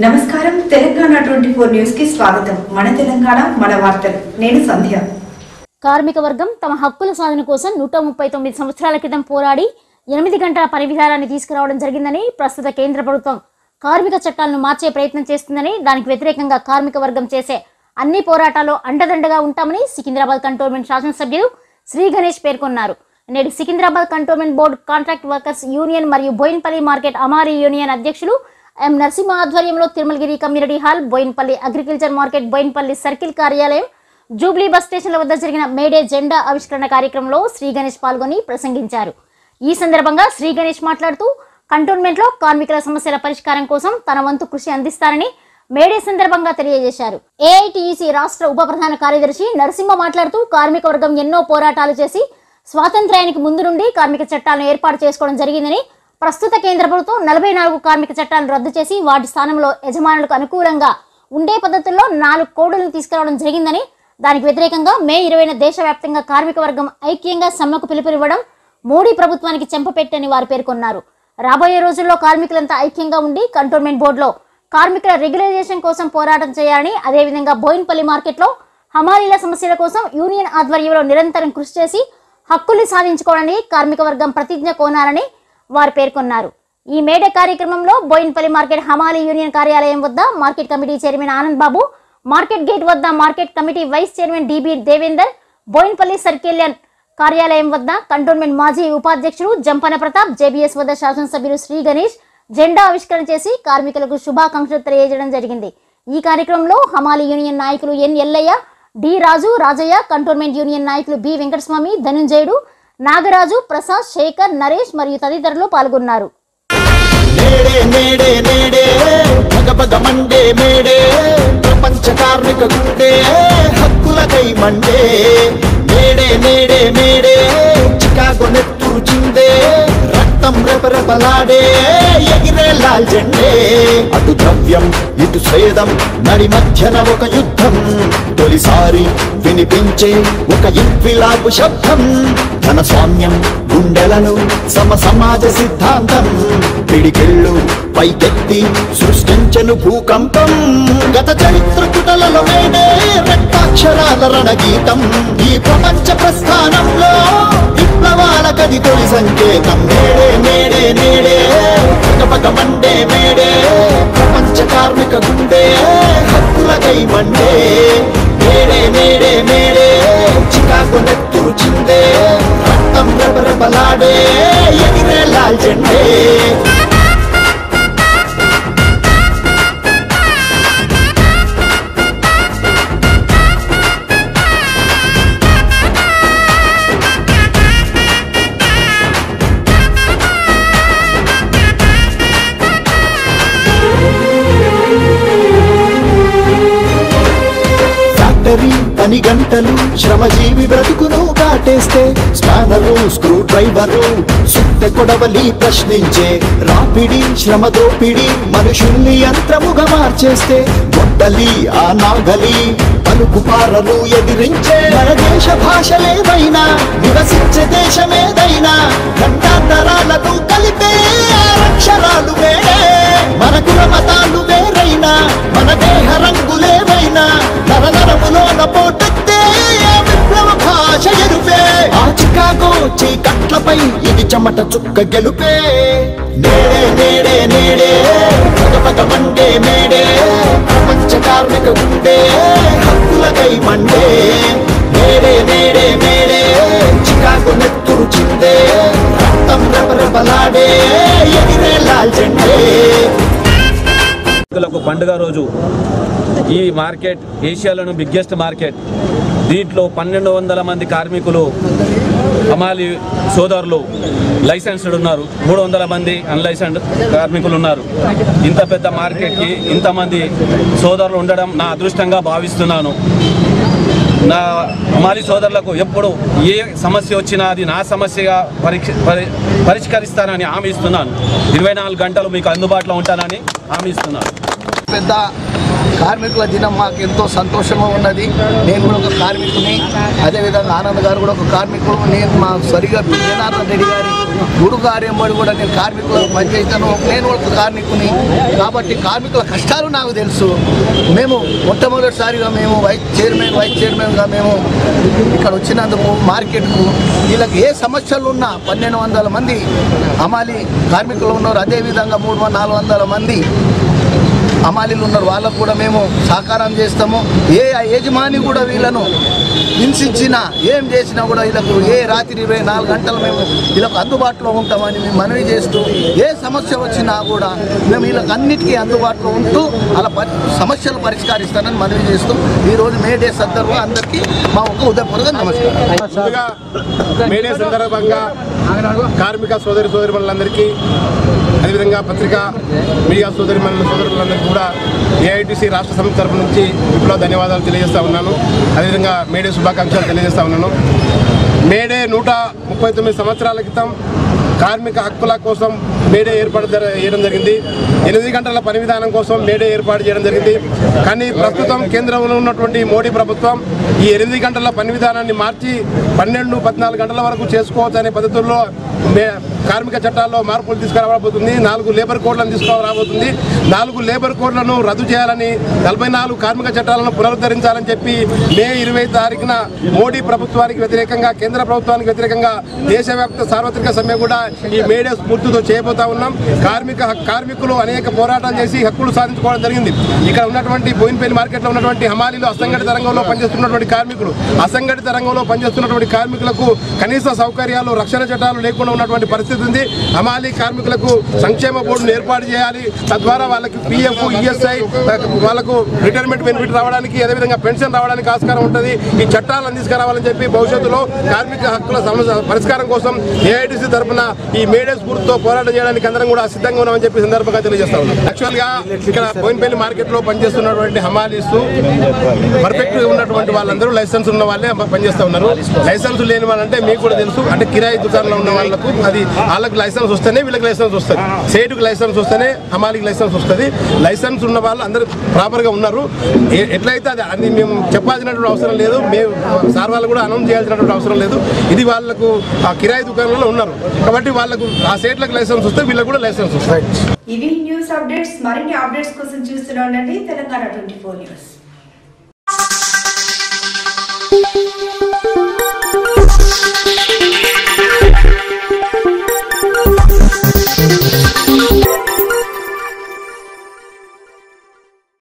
నమస్కారం తెలంగాణ 24 న్యూస్ కి స్వాగతం. మన తెలంగాణ మన వార్తలు. నేను సంధ్య. కార్మిక వర్గం తమ హక్కుల సాధన కోసం 139 సంవత్సరాల క్రితం పోరాడి 8 గంటల పని విధానాన్ని తీసుకురావడం జరిగిందని, ప్రస్తుత కేంద్ర ప్రభుత్వం కార్మిక చట్టాలను మార్చే ప్రయత్నం చేస్తుందని, దానికి వ్యతిరేకంగా కార్మిక వర్గం చేసే అన్ని పోరాటాల్లో అండదండగా ఉంటామని సికింద్రాబాద్ కంటోన్మెంట్ శాసనసభ్యులు శ్రీ గణేష్ పేర్కొన్నారు. నేడు Secunderabad cantonment board contract workers union మరియు బోయిన్పల్లి మార్కెట్ అమారీ యూనియన్ అధ్యక్షులు ఎం నరసింహ ఆధ్వర్యంలో Tirumalagiri community hall, Boinpally agriculture market, Boinpally circle కార్యాలయం, జూబ్లీ బస్ స్టేషన్ల వద్ద జరిగిన మేడే జెండా ఆవిష్కరణ కార్యక్రమంలో శ్రీ గణేష్ పాల్గొని ప్రసంగించారు. ఈ సందర్భంగా శ్రీ గణేష్ మాట్లాడుతూ కంటోన్మెంట్లో కార్మికుల సమస్యల పరిష్కారం కోసం తన వంతు కృషి అందిస్తారని మేడే సందర్భంగా తెలియజేశారు. ఏఐటియుసి రాష్ట్ర ఉప ప్రధాన కార్యదర్శి నరసింహ మాట్లాడుతూ కార్మిక వర్గం ఎన్నో పోరాటాలు చేసి స్వాతంత్ర్యానికి ముందు నుండి కార్మిక చట్టాలను ఏర్పాటు చేసుకోవడం జరిగిందని, ప్రస్తుత కేంద్ర ప్రభుత్వం 44 కార్మిక చట్టాలను రద్దు చేసి వాటి స్థానంలో యజమానులకు అనుకూలంగా ఉండే పద్ధతుల్లో 4 కోడులను తీసుకురావడం జరిగిందని, దానికి వ్యతిరేకంగా మే 20న దేశవ్యాప్తంగా కార్మిక వర్గం ఐక్యంగా సమ్మెకు పిలుపునివ్వడం మోడీ ప్రభుత్వానికి చెంపపెట్టని వారు పేర్కొన్నారు. రాబోయే రోజుల్లో కార్మికులంతా ఐక్యంగా ఉండి కంటోన్మెంట్ బోర్డులో కార్మికుల రెగ్యులైజేషన్ కోసం పోరాటం చేయాలని, అదేవిధంగా బోయిన్పల్లి మార్కెట్లో హమాలీల సమస్యల కోసం యూనియన్ ఆధ్వర్యంలో నిరంతరం కృషి చేసి హక్కుల్ని సాధించుకోవడానికి కార్మిక వర్గం ప్రతిజ్ఞ కోనాలని వారు పేర్కొన్నారు. ఈ మేడే కార్యక్రమంలో బోయిన్పల్లి మార్కెట్ హమాలీ యూనియన్ కార్యాలయం వద్ద market committee chairman Anand Babu, market gate వద్ద market committee vice chairman DB Devender, Boinpally circle కార్యాలయం వద్ద కంటోన్మెంట్ మాజీ ఉపాధ్యక్షుడు జంపన ప్రతాప్, జేబీఎస్ వద్ద శాసనసభ్యులు శ్రీ గణేష్ జెండా ఆవిష్కరణ చేసి కార్మికులకు శుభాకాంక్షలు తెలియజేయడం జరిగింది. ఈ కార్యక్రమంలో హమాలీ యూనియన్ నాయకులు N Ellaiah, D Raju, Rajaiah, cantonment union నాయకులు బి వెంకటస్వామి, ధనుంజయుడు, నాగరాజు, ప్రసాద్, శేఖర్, నరేష్ మరియు తదితరులు పాల్గొన్నారు. ప్రపంచ కార్మిక గుండె హక్కులకై మండే మేడే మేడే మేడే చికాగో నెత్తురు చిందే రక్తం రెపరెపలాడే ఎగిరే లాల్ జెండే అటు ద్రవ్యం ఇటు స్వేదం నడి మధ్యన ఒక యుద్ధం తొలిసారి వినిపించే ఒక ఇంక్విలాబు శబ్దం ధన స్వామ్యం గుండెలను సమాజ సిద్ధాంతం పిడికిళ్ళు పైకెత్తి సృష్టించను భూకంపం గత చరిత్ర పుటలలో మేడే రక్తాక్షరాల రణగీతం ఈ ప్రపంచ ప్రస్థానంలో విప్లవాల కది తొలి సంకేతం మేడే మేడే మేడే పగపగ మండే మేడే ప్రపంచ కార్మిక గుండె హక్కులకై మండే మేడే మేడే మేడే చికాగో నెత్తురు చిందే రక్తం రెపరెపలాడే ఎగిరే లాల్ జెండే పని గంటలు శ్రమజీవి బ్రతుకును కాటేస్తే స్పానరు స్క్రూ డ్రైవరు సుత్తె కొడవలి ప్రశ్నించే రాపిడి శ్రమ దోపిడి మనుషుల్ని యంత్రముగా మార్చేస్తే గొడ్డలి ఆ నాగలి పలుకు పారలు ఎదిరించే మన దేశ భాషలేదైనా నివసించే దేశమేదైనా ఖండాంతరాలను కలిపే అక్షరాలు వేరే మన కుల మతాలు వేరైనా మన దేహ రంగులేవైనా నరనరములోన పోటెత్తే విప్లవ భాష ఎరుపే ఆ చికాగో చీకట్లపై ఇది చెమట చుక్క గెలుపే నేడే నేడే నేడే పగపగ మండే మేడే ప్రపంచ కార్మిక గుండె హక్కులకై మండే మేడే మేడే మేడే చికాగో నెత్తురు చిందే రక్తం రెపరెపలాడే ఎగిరే లాల్ జెండే పండుగ రోజు ఈ మార్కెట్ ఏషియాలోని బిగ్గెస్ట్ మార్కెట్. దీంట్లో 1200 మంది కార్మికులు హమాలీ సోదరులు లైసెన్స్డ్ ఉన్నారు, 300 మంది అన్లైసెన్స్డ్ కార్మికులు ఉన్నారు. ఇంత పెద్ద మార్కెట్కి ఇంతమంది సోదరులు ఉండడం నా అదృష్టంగా భావిస్తున్నాను. నా హమాలీ సోదరులకు ఎప్పుడు ఏ సమస్య వచ్చినా అది నా సమస్యగా పరిష్కరిస్తానని హామీ ఇస్తున్నాను. 24 గంటలు మీకు అందుబాటులో ఉంటానని హామీ ఇస్తున్నాను. పెద్ద కార్మికుల దినం మాకు ఎంతో సంతోషంగా ఉన్నది. నేను కూడా ఒక కార్మికుని, అదేవిధంగా ఆనంద్ గారు కూడా ఒక కార్మికుడు. నేను మా సరిగా జనార్దన్ రెడ్డి గారి గురు కార్యంబడి కూడా నేను కార్మికులకు పనిచేస్తాను. నేను ఒక కార్మికుని కాబట్టి కార్మికుల కష్టాలు నాకు తెలుసు. మేము మొట్టమొదటిసారిగా మేము వైస్ చైర్మన్గా మేము ఇక్కడ వచ్చినందుకు మార్కెట్కు వీళ్ళకి ఏ సమస్యలు ఉన్నా 1200 మంది హమాలీ కార్మికులు ఉన్నారు. అదేవిధంగా 300-400 మంది హమాలీలు ఉన్నారు. వాళ్ళకు కూడా మేము సహకారం చేస్తాము. ఏ యజమాని కూడా వీళ్ళను హింసించినా ఏం చేసినా కూడా వీళ్ళకు ఏ రాత్రి 24 గంటలు మేము వీళ్ళకు అందుబాటులో ఉంటామని మేము మనవి చేస్తూ, ఏ సమస్య వచ్చినా కూడా మేము వీళ్ళకి అన్నిటికీ అందుబాటులో ఉంటూ అలా సమస్యలు పరిష్కరిస్తానని మనవి చేస్తూ ఈరోజు మే డే సందర్భంగా అందరికీ మా ఒక ఉదయపూర్వక నమస్కారం. మే డే సందర్భంగా కార్మిక సోదరులందరికీ, అదేవిధంగా పత్రికా మీడియా సోదరులందరికీ కూడా ఏఐటీసీ రాష్ట్ర సమితి తరఫు నుంచి విప్లవ ధన్యవాదాలు తెలియజేస్తా ఉన్నాను. అదేవిధంగా మేడే శుభాకాంక్షలు తెలియజేస్తా ఉన్నాను. మేడే 139 సంవత్సరాల క్రితం కార్మిక హక్కుల కోసం మేడే ఏర్పాటు చేయడం జరిగింది. 8 గంటల పని విధానం కోసం మేడే ఏర్పాటు చేయడం జరిగింది. కానీ ప్రస్తుతం కేంద్రంలో ఉన్నటువంటి మోడీ ప్రభుత్వం ఈ 8 గంటల పని విధానాన్ని మార్చి 12-14 గంటల వరకు చేసుకోవచ్చు అనే పద్ధతుల్లో కార్మిక చట్టాల్లో మార్పులు తీసుకురాబోతుంది. 4 లేబర్ కోడ్లను తీసుకురాబోతుంది. 4 లేబర్ కోడ్లను రద్దు చేయాలని, 44 కార్మిక చట్టాలను పునరుద్ధరించాలని చెప్పి మే 20 తారీఖున మోడీ ప్రభుత్వానికి వ్యతిరేకంగా, కేంద్ర ప్రభుత్వానికి వ్యతిరేకంగా దేశవ్యాప్త సార్వత్రిక సమ్మె కూడా ఈ మేడే స్ఫూర్తితో చేయబోతా ఉన్నాం. కార్మికులు అనేక పోరాటాలు చేసి హక్కులు సాధించుకోవడం జరిగింది. ఇక్కడ ఉన్నటువంటి బోయిన్పల్లి మార్కెట్లో ఉన్నటువంటి హమాలీలు అసంఘటిత రంగంలో పనిచేస్తున్నటువంటి కార్మికులు, అసంఘటిత రంగంలో పనిచేస్తున్నటువంటి కార్మికులకు కనీస సౌకర్యాలు, రక్షణ చట్టాలు లేకుండా ఉన్నటువంటి పరిస్థితి ఉంది. హమాలీ కార్మికులకు సంక్షేమ బోర్డును ఏర్పాటు చేయాలి. తద్వారా వాళ్ళకి పిఎఫ్, ఈఎస్ఐ, వాళ్ళకు రిటైర్మెంట్ బెనిఫిట్ రావడానికి, అదేవిధంగా పెన్షన్ రావడానికి ఆస్కారం ఉంటుంది. ఈ చట్టాలను తీసుకురావాలని చెప్పి భవిష్యత్తులో కార్మిక హక్కుల సమస్య పరిష్కారం కోసం ఏఐటీసీ తరఫున ఈ మేడే స్ఫూర్తితో పోరాటం చేయడానికి అందరం కూడా సిద్ధంగా ఉన్నామని చెప్పి సందర్భంగా తెలియజేస్తా ఉన్నాం. యాక్చువల్గా ఇక్కడ బోయిన్పల్లి మార్కెట్లో పనిచేస్తున్నటువంటి హమాలీస్ పర్ఫెక్ట్ ఉన్నటువంటి వాళ్ళందరూ లైసెన్స్ ఉన్న వాళ్ళే పనిచేస్తూ ఉన్నారు. లైసెన్స్ లేని వాళ్ళంటే మీకు కూడా తెలుసు, అంటే కిరాయి దుకాణంలో ఉన్న వాళ్ళకు అది వాళ్ళకి లైసెన్స్ వస్తేనే వీళ్ళకి లైసెన్స్ వస్తుంది. సేటుకు లైసెన్స్ వస్తేనే హమాలీకి లైసెన్స్ వస్తుంది. లైసెన్స్ ఉన్న వాళ్ళు అందరూ ప్రాపర్గా ఉన్నారు. ఎట్లయితే అది మేము చెప్పాల్సినటువంటి అవసరం లేదు, మేము సార్ వాళ్ళు కూడా అనౌన్స్ చేయాల్సినటువంటి అవసరం లేదు. ఇది వాళ్ళకు ఆ కిరాయి దుకాణంలో ఉన్నారు కాబట్టి వాళ్ళకు ఆ సేట్లకు లైసెన్స్ వస్తే వీళ్ళకి కూడా లైసెన్స్ వస్తాయి. ఇవి న్యూస్ అప్డేట్స్. మరిన్ని అప్డేట్స్ కోసం చూస్తూనే ఉండండి తెలంగాణ 24 న్యూస్.